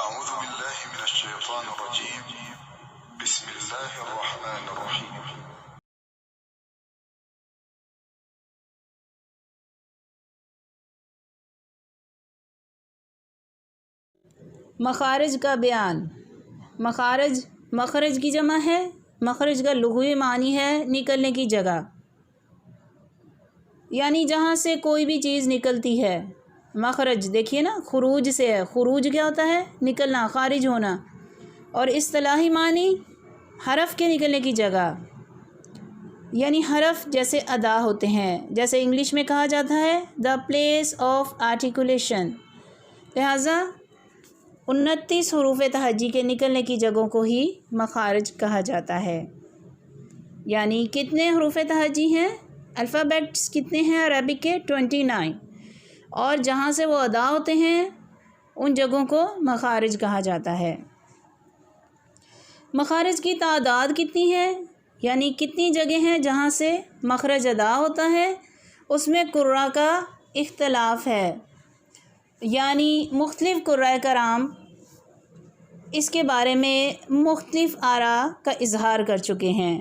أعوذ بالله من الشيطان الرجيم بسم الله الرحمن الرحيم مخارج کا بیان۔ مخرج کی جمع ہے۔ مخرج کا لغوی معنی ہے نکلنے کی جگہ، یعنی جہاں سے کوئی بھی چیز نکلتی ہے۔ مخرج دیکھیے نا، خروج سے ہے۔ خروج کیا ہوتا ہے؟ نکلنا، خارج ہونا۔ اور اصطلاحی معنی حرف کے نکلنے کی جگہ، یعنی حرف جیسے ادا ہوتے ہیں، جیسے انگلش میں کہا جاتا ہے دا پلیس آف آرٹیکولیشن۔ لہٰذا 29 حروف تہجی کے نکلنے کی جگہوں کو ہی مخارج کہا جاتا ہے۔ یعنی کتنے حروف تہجی ہیں؟ الفابیٹس کتنے ہیں عربک کے؟ 29۔ اور جہاں سے وہ ادا ہوتے ہیں ان جگہوں کو مخارج کہا جاتا ہے۔ مخارج کی تعداد کتنی ہے؟ یعنی کتنی جگہ ہیں جہاں سے مخرج ادا ہوتا ہے؟ اس میں قراء کا اختلاف ہے، یعنی مختلف قراء کرام اس کے بارے میں مختلف آراء کا اظہار کر چکے ہیں۔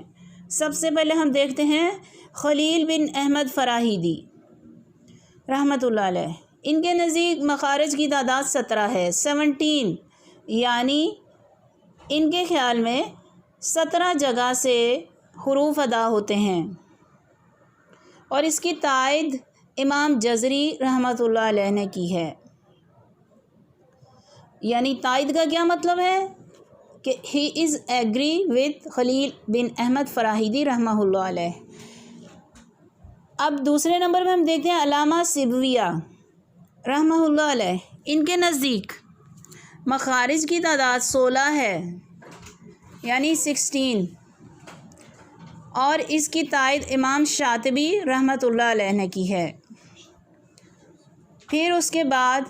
سب سے پہلے ہم دیکھتے ہیں خلیل بن احمد فراہیدی رحمۃ اللہ علیہ۔ ان کے نزدیک مخارج کی تعداد 17 ہے، 17، یعنی ان کے خیال میں 17 جگہ سے حروف ادا ہوتے ہیں۔ اور اس کی تائید امام جزری رحمۃ اللہ علیہ نے کی ہے۔ یعنی تائید کا کیا مطلب ہے کہ ہی از ایگری وتھ خلیل بن احمد فراہیدی رحمہ اللہ علیہ۔ اب دوسرے نمبر میں ہم دیکھتے ہیں علامہ سیبویہ رحمہ اللہ علیہ۔ ان کے نزدیک مخارج کی تعداد 16 ہے، یعنی 16، اور اس کی تائید امام شاطبی رحمۃ اللہ علیہ نے کی ہے۔ پھر اس کے بعد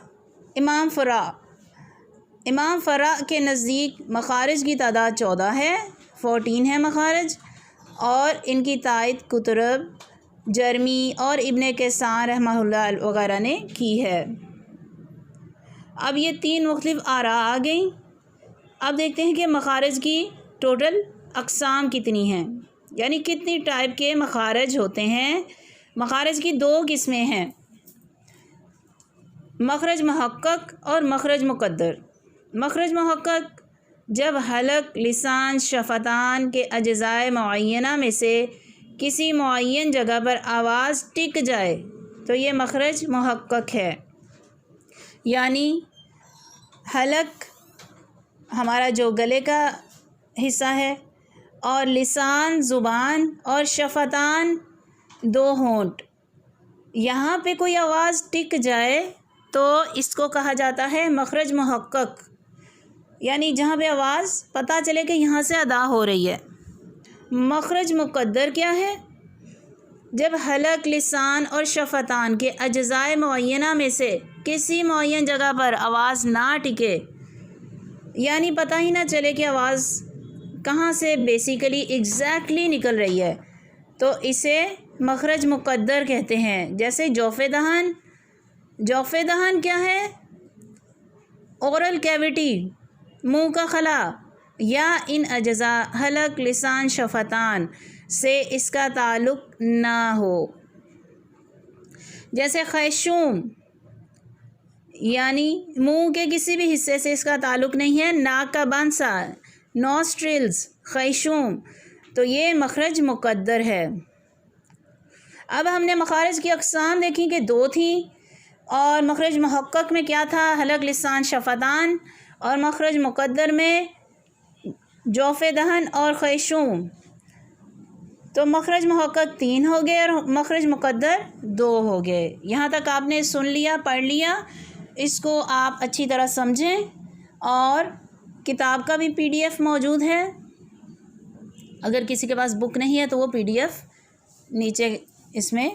امام فرا کے نزدیک مخارج کی تعداد 14 ہے، 14 ہے مخارج، اور ان کی تائید قطرب، جرمی اور ابن کیسان رحمہ اللہ وغیرہ نے کی ہے۔ اب یہ 3 مختلف آراء آ گئیں۔ اب دیکھتے ہیں کہ مخارج کی ٹوٹل اقسام کتنی ہیں، یعنی کتنی ٹائپ کے مخارج ہوتے ہیں۔ مخارج کی 2 قسمیں ہیں، مخرج محقق اور مخرج مقدر۔ مخرج محقق جب حلق، لسان، شفتان کے اجزائے معینہ میں سے کسی معین جگہ پر آواز ٹک جائے تو یہ مخرج محقق ہے۔ یعنی حلق ہمارا جو گلے کا حصہ ہے، اور لسان زبان، اور شفتان 2 ہونٹ، یہاں پہ کوئی آواز ٹک جائے تو اس کو کہا جاتا ہے مخرج محقق، یعنی جہاں پہ آواز پتہ چلے کہ یہاں سے ادا ہو رہی ہے۔ مخرج مقدر کیا ہے؟ جب حلق، لسان اور شفتان کے اجزائے معینہ میں سے کسی معین جگہ پر آواز نہ ٹکے، یعنی پتہ ہی نہ چلے کہ آواز کہاں سے بیسیکلی ایگزیکٹلی نکل رہی ہے، تو اسے مخرج مقدر کہتے ہیں۔ جیسے جوف دہن۔ جوف دہن کیا ہے؟ اورل کیویٹی، منہ کا خلا، یا ان اجزاء حلق، لسان، شفتان سے اس کا تعلق نہ ہو۔ جیسے خیشوم، یعنی منہ کے کسی بھی حصے سے اس کا تعلق نہیں ہے، ناک کا بانسا، نوسٹرلز، خیشوم، تو یہ مخرج مقدر ہے۔ اب ہم نے مخارج کی اقسام دیکھی کہ 2 تھیں، اور مخرج محقق میں کیا تھا؟ حلق، لسان، شفتان، اور مخرج مقدر میں جوف دہن اور خیشوم۔ تو مخرج محقق 3 ہو گئے اور مخرج مقدر 2 ہو گئے۔ یہاں تک آپ نے سن لیا، پڑھ لیا، اس کو آپ اچھی طرح سمجھیں، اور کتاب کا بھی PDF موجود ہے۔ اگر کسی کے پاس بک نہیں ہے تو وہ PDF نیچے اس میں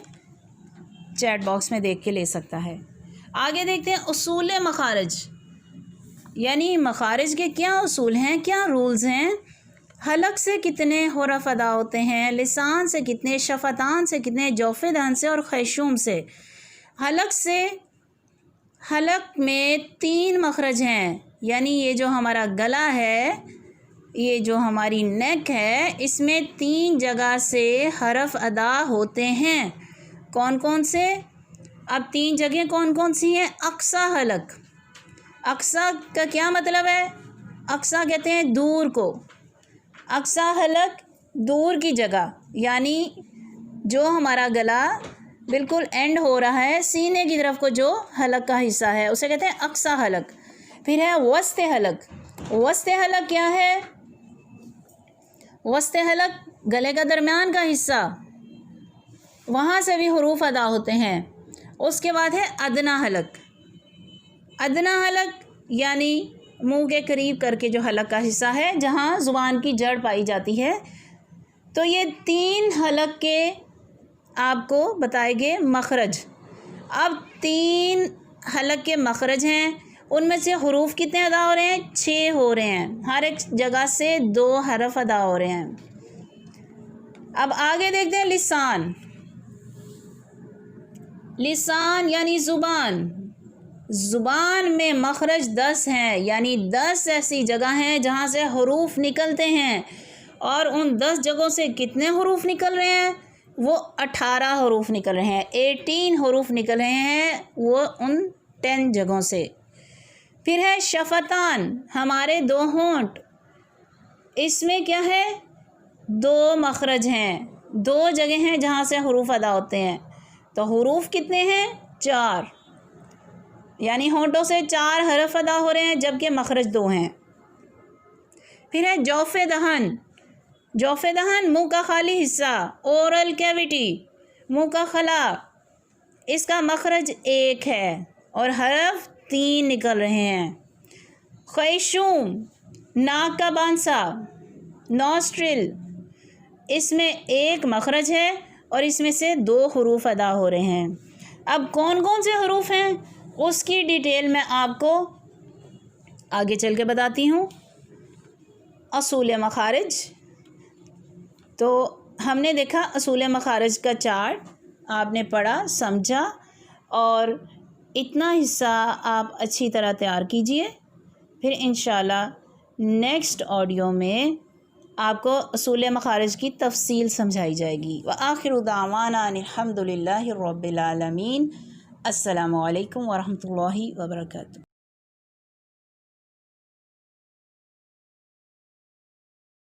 چیٹ باکس میں دیکھ کے لے سکتا ہے۔ آگے دیکھتے ہیں اصول مخارج، یعنی مخارج کے کیا اصول ہیں، کیا رولز ہیں۔ حلق سے کتنے حرف ادا ہوتے ہیں، لسان سے کتنے، شفتان سے کتنے، جوف دہن سے اور خیشوم سے۔ حلق میں 3 مخرج ہیں، یعنی یہ جو ہمارا گلا ہے، یہ جو ہماری نیک ہے، اس میں 3 جگہ سے حرف ادا ہوتے ہیں۔ کون کون سے؟ اب 3 جگہیں کون کون سی ہیں؟ اقصی حلق۔ اقصی کا کیا مطلب ہے؟ اقصی کہتے ہیں دور کو۔ اقصی حلق دور کی جگہ، یعنی جو ہمارا گلا بالکل اینڈ ہو رہا ہے سینے کی طرف کو جو حلق کا حصہ ہے اسے کہتے ہیں اقصی حلق۔ پھر ہے وسط حلق۔ وسط حلق کیا ہے؟ وسط حلق گلے کا درمیان کا حصہ، وہاں سے بھی حروف ادا ہوتے ہیں۔ اس کے بعد ہے ادنیٰ حلق۔ ادنیٰ حلق یعنی منہ کے قریب کر کے جو حلق کا حصہ ہے جہاں زبان کی جڑ پائی جاتی ہے۔ تو یہ 3 حلق کے آپ کو بتائے گئے مخرج۔ اب 3 حلق کے مخرج ہیں، ان میں سے حروف کتنے ادا ہو رہے ہیں؟ 6 ہو رہے ہیں، ہر ایک جگہ سے 2 حرف ادا ہو رہے ہیں۔ اب آگے دیکھتے ہیں لسان۔ لسان یعنی زبان۔ زبان میں مخرج 10 ہیں، یعنی 10 ایسی جگہ ہیں جہاں سے حروف نکلتے ہیں، اور ان 10 جگہوں سے کتنے حروف نکل رہے ہیں؟ وہ 18 حروف نکل رہے ہیں، 18 حروف نکل رہے ہیں وہ ان 10 جگہوں سے۔ پھر ہے شفتان، ہمارے 2 ہونٹ، اس میں کیا ہے؟ 2 مخرج ہیں، 2 جگہ ہیں جہاں سے حروف ادا ہوتے ہیں۔ تو حروف کتنے ہیں؟ 4، یعنی ہونٹوں سے 4 حرف ادا ہو رہے ہیں جبکہ مخرج 2 ہیں۔ پھر ہے جوف دہن۔ جوف دہن منہ کا خالی حصہ، اورل کیویٹی، منہ کا خلا، اس کا مخرج 1 ہے اور حرف 3 نکل رہے ہیں۔ خیشوم، ناک کا بانسا، نوسٹرل، اس میں 1 مخرج ہے اور اس میں سے 2 حروف ادا ہو رہے ہیں۔ اب کون کون سے حروف ہیں اس کی ڈیٹیل میں آپ کو آگے چل کے بتاتی ہوں۔ اصول مخارج، تو ہم نے دیکھا اصول مخارج کا چارٹ، آپ نے پڑھا، سمجھا، اور اتنا حصہ آپ اچھی طرح تیار کیجئے، پھر انشاءاللہ نیکسٹ آڈیو میں آپ کو اصول مخارج کی تفصیل سمجھائی جائے گی۔ وآخر دعوانا الحمد للہ رب العالمین۔ السلام علیکم ورحمۃ اللہ وبرکاتہ۔